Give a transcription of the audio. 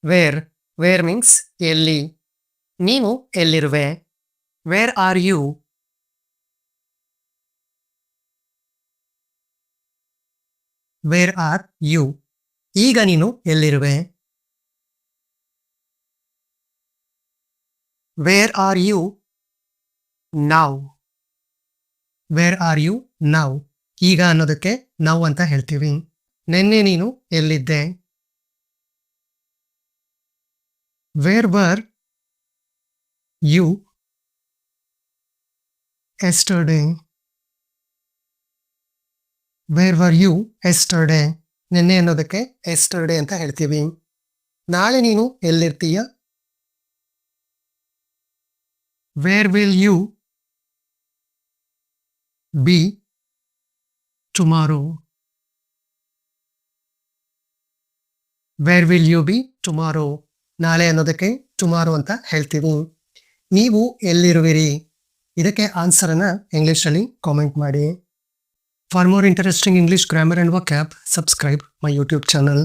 Where where means ಎಲ್ಲಿ. ನೀನು ಎಲ್ಲಿರುವೆ? Where are you? Where are you? ಈಗ ನೀನು ಎಲ್ಲಿರುವೆ? Where are you now? Where are you now? ಈಗ ಅನ್ನೋದಕ್ಕೆ ನೌ ಅಂತ ಹೇಳ್ತೀವಿ. ನಿನ್ನೆ ನೀನು ಎಲ್ಲಿದ್ದೆ? Where were you yesterday? Where were you yesterday? ನಿನ್ನೆ ಅನ್ನೋದಕ್ಕೆ ಎಸ್ಟರ್ಡೇ ಅಂತ ಹೇಳ್ತೀವಿ. ನಾಳೆ ನೀನು ಎಲ್ಲಿರ್ತೀಯ? Where will you be tomorrow? Where will you be tomorrow? ನಾಳೆ ಅನ್ನೋದಕ್ಕೆ ಟುಮಾರೋ ಅಂತ ಹೇಳ್ತೀವಿ. ನೀವು ಎಲ್ಲಿರುವಿರಿ? ಇದಕ್ಕೆ ಆನ್ಸರನ್ನು ಇಂಗ್ಲೀಷಲ್ಲಿ ಕಾಮೆಂಟ್ ಮಾಡಿ. For more interesting English grammar and vocab, subscribe my YouTube channel.